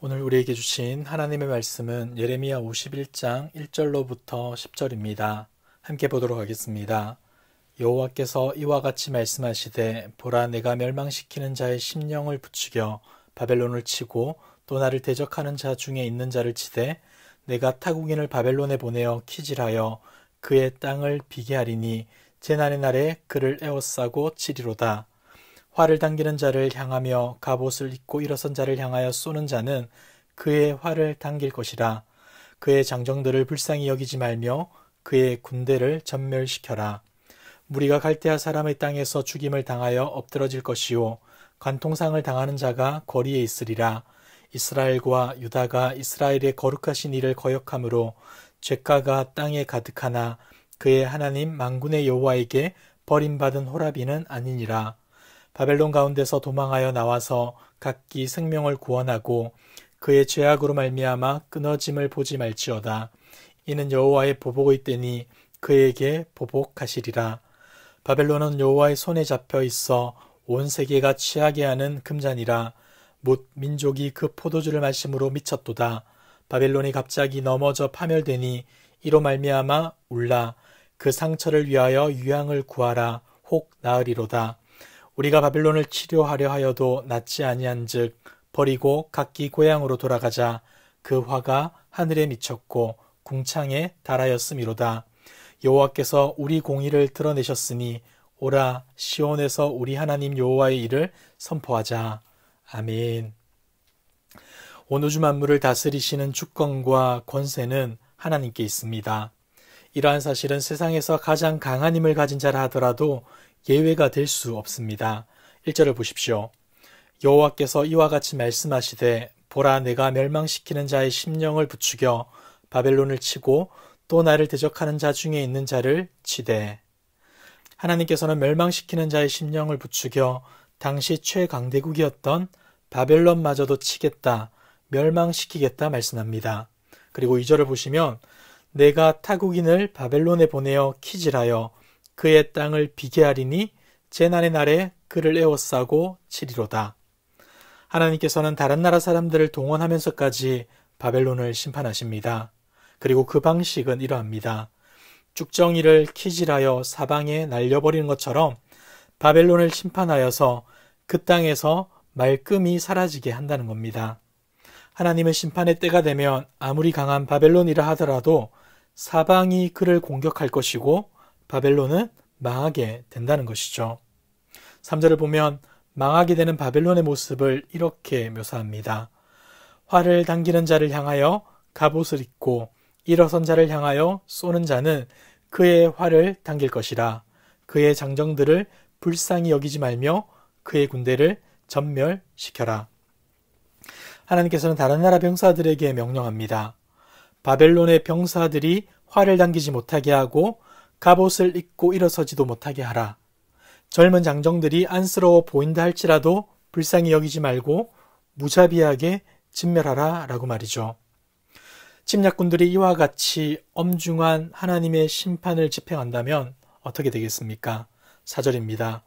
오늘 우리에게 주신 하나님의 말씀은 예레미야 51장 1절로부터 10절입니다. 함께 보도록 하겠습니다. 여호와께서 이와 같이 말씀하시되 보라 내가 멸망시키는 자의 심령을 부추겨 바벨론을 치고 또 나를 대적하는 자 중에 있는 자를 치되 내가 타국인을 바벨론에 보내어 키질하여 그의 땅을 비게 하리니 재난의 날에 그를 에워싸고 치리로다. 활을 당기는 자를 향하며 갑옷을 입고 일어선 자를 향하여 쏘는 자는 그의 활을 당길 것이라. 그의 장정들을 불쌍히 여기지 말며 그의 군대를 전멸시켜라. 무리가 갈대아 사람의 땅에서 죽임을 당하여 엎드러질 것이요 관통상을 당하는 자가 거리에 있으리라. 이스라엘과 유다가 이스라엘의 거룩하신 이를 거역함으로 죄가가 땅에 가득하나 그의 하나님 만군의 여호와에게 버림받은 호라비는 아니니라. 바벨론 가운데서 도망하여 나와서 각기 생명을 구원하고 그의 죄악으로 말미암아 끊어짐을 보지 말지어다. 이는 여호와의 보복의 때니 그에게 보복하시리라. 바벨론은 여호와의 손에 잡혀 있어 온 세계가 취하게 하는 금잔이라. 못 민족이 그 포도주를 마심으로 미쳤도다. 바벨론이 갑자기 넘어져 파멸되니 이로 말미암아 울라. 그 상처를 위하여 유양을 구하라. 혹 나으리로다. 우리가 바벨론을 치료하려 하여도 낫지 아니한즉 버리고 각기 고향으로 돌아가자. 그 화가 하늘에 미쳤고 궁창에 달하였음이로다. 여호와께서 우리 공의를 드러내셨으니 오라 시온에서 우리 하나님 여호와의 일을 선포하자. 아멘. 온 우주 만물을 다스리시는 주권과 권세는 하나님께 있습니다. 이러한 사실은 세상에서 가장 강한 힘을 가진 자라 하더라도 예외가 될 수 없습니다. 1절을 보십시오. 여호와께서 이와 같이 말씀하시되 보라 내가 멸망시키는 자의 심령을 부추겨 바벨론을 치고 또 나를 대적하는 자 중에 있는 자를 치되. 하나님께서는 멸망시키는 자의 심령을 부추겨 당시 최강대국이었던 바벨론마저도 치겠다, 멸망시키겠다 말씀합니다. 그리고 2절을 보시면 내가 타국인을 바벨론에 보내어 키질하여 그의 땅을 비게 하리니 재난의 날에 그를 에워싸고 치리로다. 하나님께서는 다른 나라 사람들을 동원하면서까지 바벨론을 심판하십니다. 그리고 그 방식은 이러합니다. 쭉정이를 키질하여 사방에 날려버리는 것처럼 바벨론을 심판하여서 그 땅에서 말끔히 사라지게 한다는 겁니다. 하나님은 심판의 때가 되면 아무리 강한 바벨론이라 하더라도 사방이 그를 공격할 것이고 바벨론은 망하게 된다는 것이죠. 3절을 보면 망하게 되는 바벨론의 모습을 이렇게 묘사합니다. 활을 당기는 자를 향하여 갑옷을 입고 일어선 자를 향하여 쏘는 자는 그의 활을 당길 것이라. 그의 장정들을 불쌍히 여기지 말며 그의 군대를 전멸시켜라. 하나님께서는 다른 나라 병사들에게 명령합니다. 바벨론의 병사들이 활을 당기지 못하게 하고 갑옷을 입고 일어서지도 못하게 하라. 젊은 장정들이 안쓰러워 보인다 할지라도 불쌍히 여기지 말고 무자비하게 진멸하라 라고 말이죠. 침략군들이 이와 같이 엄중한 하나님의 심판을 집행한다면 어떻게 되겠습니까? 4절입니다.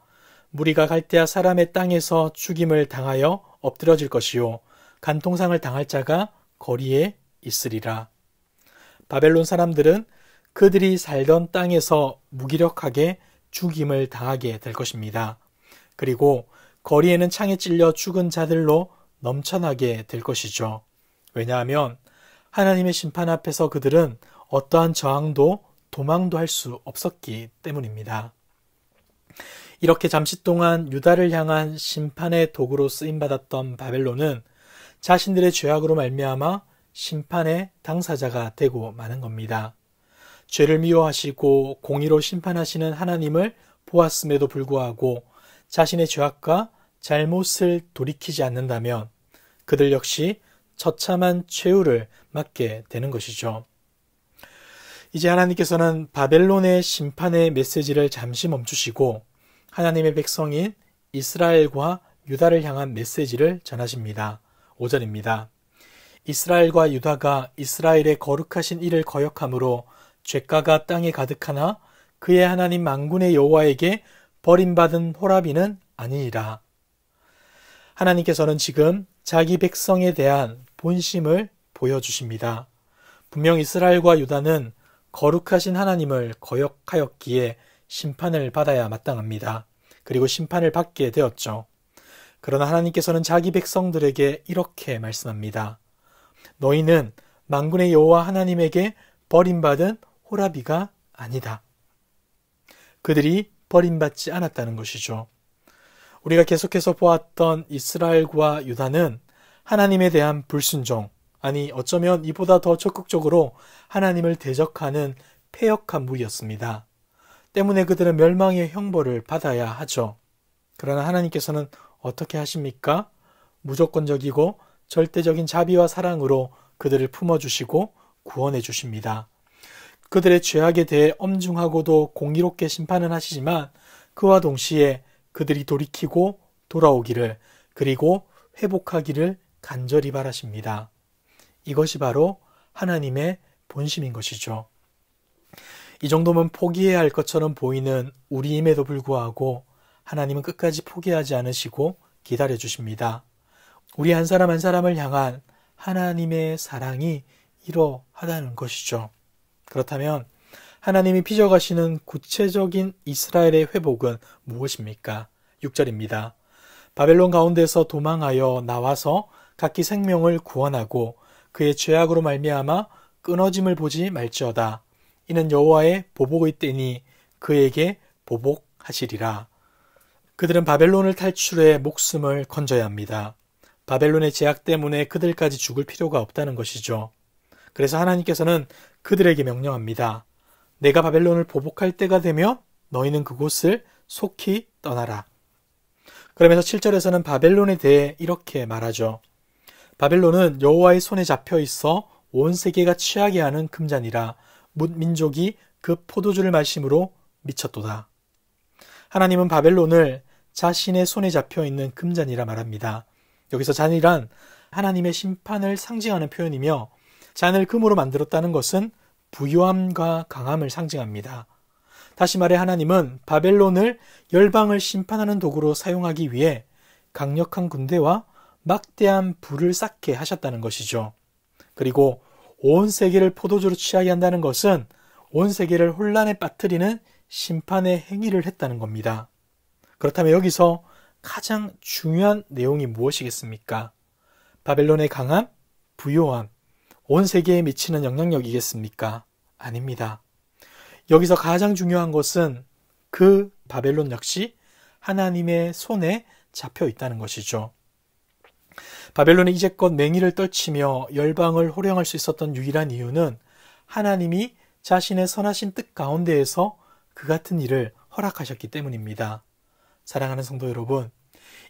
무리가 갈대아 사람의 땅에서 죽임을 당하여 엎드러질 것이요 간통상을 당할 자가 거리에 있으리라. 바벨론 사람들은 그들이 살던 땅에서 무기력하게 죽임을 당하게 될 것입니다. 그리고 거리에는 창에 찔려 죽은 자들로 넘쳐나게 될 것이죠. 왜냐하면 하나님의 심판 앞에서 그들은 어떠한 저항도 도망도 할 수 없었기 때문입니다. 이렇게 잠시 동안 유다를 향한 심판의 도구로 쓰임받았던 바벨론은 자신들의 죄악으로 말미암아 심판의 당사자가 되고 마는 겁니다. 죄를 미워하시고 공의로 심판하시는 하나님을 보았음에도 불구하고 자신의 죄악과 잘못을 돌이키지 않는다면 그들 역시 처참한 최후를 맞게 되는 것이죠. 이제 하나님께서는 바벨론의 심판의 메시지를 잠시 멈추시고 하나님의 백성인 이스라엘과 유다를 향한 메시지를 전하십니다. 5절입니다. 이스라엘과 유다가 이스라엘의 거룩하신 이를 거역함으로 죄가가 땅에 가득하나 그의 하나님 만군의 여호와에게 버림받은 호라비는 아니니라. 하나님께서는 지금 자기 백성에 대한 본심을 보여주십니다. 분명 이스라엘과 유다는 거룩하신 하나님을 거역하였기에 심판을 받아야 마땅합니다. 그리고 심판을 받게 되었죠. 그러나 하나님께서는 자기 백성들에게 이렇게 말씀합니다. 너희는 만군의 여호와 하나님에게 버림받은 호라비가 아니다. 그들이 버림받지 않았다는 것이죠. 우리가 계속해서 보았던 이스라엘과 유다는 하나님에 대한 불순종, 아니 어쩌면 이보다 더 적극적으로 하나님을 대적하는 패역한 무리였습니다. 때문에 그들은 멸망의 형벌을 받아야 하죠. 그러나 하나님께서는 어떻게 하십니까? 무조건적이고 절대적인 자비와 사랑으로 그들을 품어주시고 구원해 주십니다. 그들의 죄악에 대해 엄중하고도 공의롭게 심판은 하시지만 그와 동시에 그들이 돌이키고 돌아오기를 그리고 회복하기를 간절히 바라십니다. 이것이 바로 하나님의 본심인 것이죠. 이 정도면 포기해야 할 것처럼 보이는 우리임에도 불구하고 하나님은 끝까지 포기하지 않으시고 기다려 주십니다. 우리 한 사람 한 사람을 향한 하나님의 사랑이 이러하다는 것이죠. 그렇다면 하나님이 빚어가시는 구체적인 이스라엘의 회복은 무엇입니까? 6절입니다. 바벨론 가운데서 도망하여 나와서 각기 생명을 구원하고 그의 죄악으로 말미암아 끊어짐을 보지 말지어다. 이는 여호와의 보복의 때니 그에게 보복하시리라. 그들은 바벨론을 탈출해 목숨을 건져야 합니다. 바벨론의 제약 때문에 그들까지 죽을 필요가 없다는 것이죠. 그래서 하나님께서는 그들에게 명령합니다. 내가 바벨론을 보복할 때가 되면 너희는 그곳을 속히 떠나라. 그러면서 7절에서는 바벨론에 대해 이렇게 말하죠. 바벨론은 여호와의 손에 잡혀 있어 온 세계가 취하게 하는 금잔이라 뭇 민족이 그 포도주를 마심으로 미쳤도다. 하나님은 바벨론을 자신의 손에 잡혀 있는 금잔이라 말합니다. 여기서 잔이란 하나님의 심판을 상징하는 표현이며 잔을 금으로 만들었다는 것은 부유함과 강함을 상징합니다. 다시 말해 하나님은 바벨론을 열방을 심판하는 도구로 사용하기 위해 강력한 군대와 막대한 불을 쌓게 하셨다는 것이죠. 그리고 온 세계를 포도주로 취하게 한다는 것은 온 세계를 혼란에 빠뜨리는 심판의 행위를 했다는 겁니다. 그렇다면 여기서 가장 중요한 내용이 무엇이겠습니까? 바벨론의 강함, 부요함, 온 세계에 미치는 영향력이겠습니까? 아닙니다. 여기서 가장 중요한 것은 그 바벨론 역시 하나님의 손에 잡혀 있다는 것이죠. 바벨론이 이제껏 맹위를 떨치며 열방을 호령할 수 있었던 유일한 이유는 하나님이 자신의 선하신 뜻 가운데에서 그 같은 일을 허락하셨기 때문입니다. 사랑하는 성도 여러분,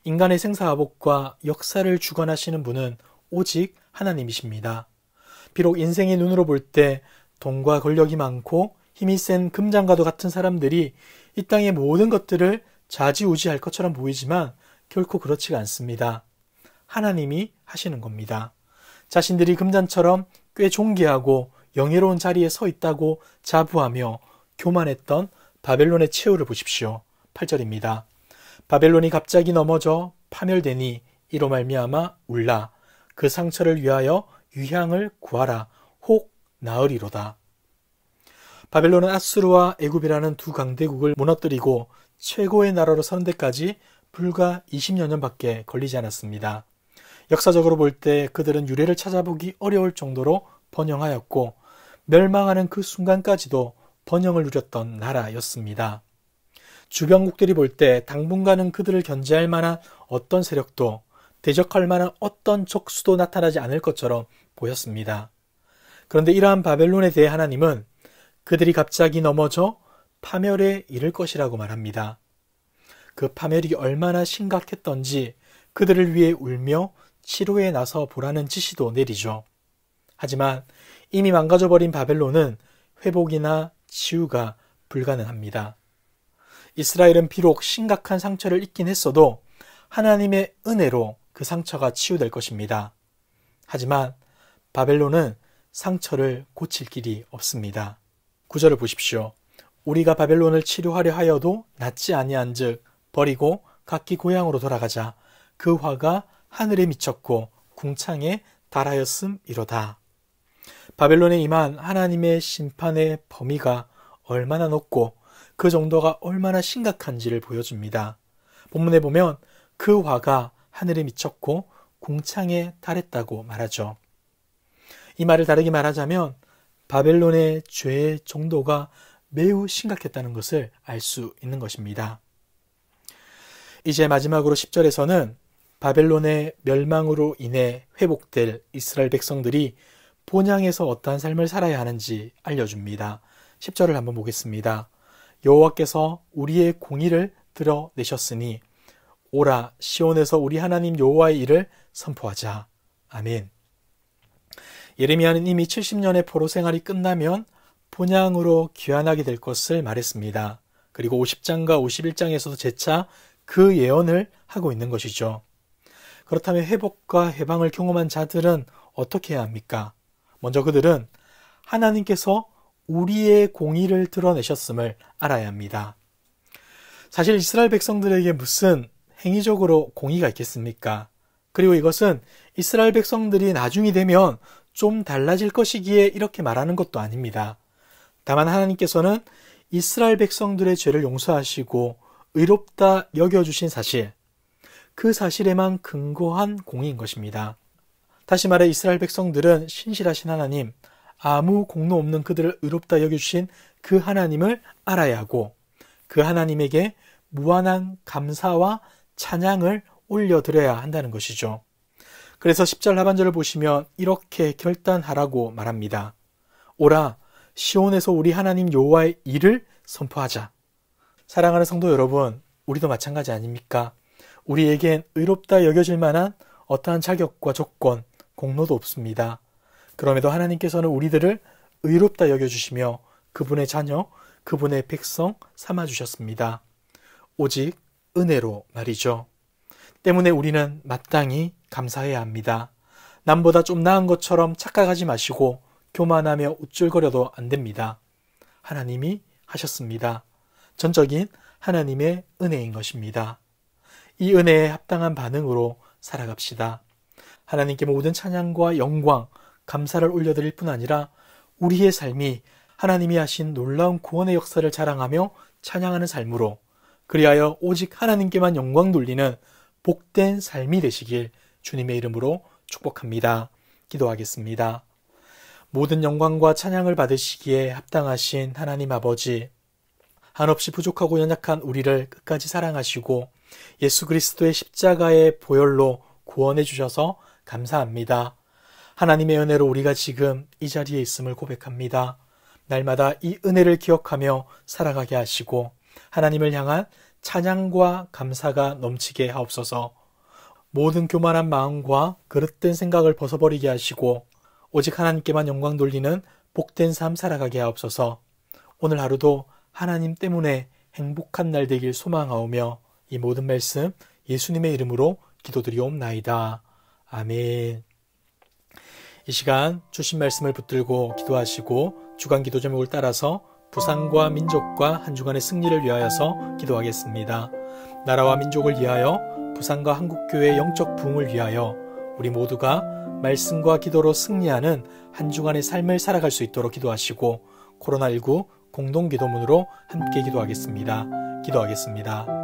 인간의 생사화복과 역사를 주관하시는 분은 오직 하나님이십니다. 비록 인생의 눈으로 볼 때 돈과 권력이 많고 힘이 센 금장과도 같은 사람들이 이 땅의 모든 것들을 좌지우지할 것처럼 보이지만 결코 그렇지가 않습니다. 하나님이 하시는 겁니다. 자신들이 금잔처럼 꽤 존귀하고 영예로운 자리에 서 있다고 자부하며 교만했던 바벨론의 최후를 보십시오. 8절입니다. 바벨론이 갑자기 넘어져 파멸되니 이로 말미암아 울라. 그 상처를 위하여 유향을 구하라. 혹 나으리로다. 바벨론은 아수르와 애굽이라는 두 강대국을 무너뜨리고 최고의 나라로 서는 데까지 불과 20여 년밖에 걸리지 않았습니다. 역사적으로 볼 때 그들은 유래를 찾아보기 어려울 정도로 번영하였고 멸망하는 그 순간까지도 번영을 누렸던 나라였습니다. 주변국들이 볼 때 당분간은 그들을 견제할 만한 어떤 세력도 대적할 만한 어떤 적수도 나타나지 않을 것처럼 보였습니다. 그런데 이러한 바벨론에 대해 하나님은 그들이 갑자기 넘어져 파멸에 이를 것이라고 말합니다. 그 파멸이 얼마나 심각했던지 그들을 위해 울며 치료에 나서 보라는 지시도 내리죠. 하지만 이미 망가져버린 바벨론은 회복이나 치유가 불가능합니다. 이스라엘은 비록 심각한 상처를 입긴 했어도 하나님의 은혜로 그 상처가 치유될 것입니다. 하지만 바벨론은 상처를 고칠 길이 없습니다. 9절을 보십시오. 우리가 바벨론을 치료하려 하여도 낫지 아니한 즉 버리고 각기 고향으로 돌아가자. 그 화가 하늘에 미쳤고 궁창에 달하였음이로다. 바벨론에 임한 하나님의 심판의 범위가 얼마나 높고 그 정도가 얼마나 심각한지를 보여줍니다. 본문에 보면 그 화가 하늘에 미쳤고 궁창에 달했다고 말하죠. 이 말을 다르게 말하자면 바벨론의 죄의 정도가 매우 심각했다는 것을 알 수 있는 것입니다. 이제 마지막으로 10절에서는 바벨론의 멸망으로 인해 회복될 이스라엘 백성들이 본향에서 어떠한 삶을 살아야 하는지 알려줍니다. 10절을 한번 보겠습니다. 여호와께서 우리의 공의를 드러내셨으니 오라 시온에서 우리 하나님 여호와의 일을 선포하자. 아멘. 예레미야는 이미 70년의 포로 생활이 끝나면 본향으로 귀환하게 될 것을 말했습니다. 그리고 50장과 51장에서도 재차 그 예언을 하고 있는 것이죠. 그렇다면 회복과 해방을 경험한 자들은 어떻게 해야 합니까? 먼저 그들은 하나님께서 우리의 공의를 드러내셨음을 알아야 합니다. 사실 이스라엘 백성들에게 무슨 행위적으로 공의가 있겠습니까? 그리고 이것은 이스라엘 백성들이 나중이 되면 좀 달라질 것이기에 이렇게 말하는 것도 아닙니다. 다만 하나님께서는 이스라엘 백성들의 죄를 용서하시고 의롭다 여겨주신 사실, 그 사실에만 근거한 공의인 것입니다. 다시 말해 이스라엘 백성들은 신실하신 하나님, 아무 공로 없는 그들을 의롭다 여겨주신 그 하나님을 알아야 하고 그 하나님에게 무한한 감사와 찬양을 올려드려야 한다는 것이죠. 그래서 10절 하반절을 보시면 이렇게 결단하라고 말합니다. 오라 시온에서 우리 하나님 여호와의 일을 선포하자. 사랑하는 성도 여러분, 우리도 마찬가지 아닙니까? 우리에겐 의롭다 여겨질 만한 어떠한 자격과 조건, 공로도 없습니다. 그럼에도 하나님께서는 우리들을 의롭다 여겨주시며 그분의 자녀, 그분의 백성 삼아주셨습니다. 오직 은혜로 말이죠. 때문에 우리는 마땅히 감사해야 합니다. 남보다 좀 나은 것처럼 착각하지 마시고 교만하며 우쭐거려도 안 됩니다. 하나님이 하셨습니다. 전적인 하나님의 은혜인 것입니다. 이 은혜에 합당한 반응으로 살아갑시다. 하나님께 모든 찬양과 영광, 감사를 올려드릴 뿐 아니라 우리의 삶이 하나님이 하신 놀라운 구원의 역사를 자랑하며 찬양하는 삶으로 그리하여 오직 하나님께만 영광 돌리는 복된 삶이 되시길 주님의 이름으로 축복합니다. 기도하겠습니다. 모든 영광과 찬양을 받으시기에 합당하신 하나님 아버지, 한없이 부족하고 연약한 우리를 끝까지 사랑하시고 예수 그리스도의 십자가의 보혈로 구원해 주셔서 감사합니다. 하나님의 은혜로 우리가 지금 이 자리에 있음을 고백합니다. 날마다 이 은혜를 기억하며 살아가게 하시고 하나님을 향한 찬양과 감사가 넘치게 하옵소서. 모든 교만한 마음과 그릇된 생각을 벗어버리게 하시고 오직 하나님께만 영광 돌리는 복된 삶 살아가게 하옵소서. 오늘 하루도 하나님 때문에 행복한 날 되길 소망하오며 이 모든 말씀 예수님의 이름으로 기도드리옵나이다. 아멘. 이 시간 주신 말씀을 붙들고 기도하시고 주간 기도 제목을 따라서 부상과 민족과 한 주간의 승리를 위하여서 기도하겠습니다. 나라와 민족을 위하여 부상과 한국교회의 영적 부흥을 위하여 우리 모두가 말씀과 기도로 승리하는 한 주간의 삶을 살아갈 수 있도록 기도하시고 코로나19 공동기도문으로 함께 기도하겠습니다. 기도하겠습니다.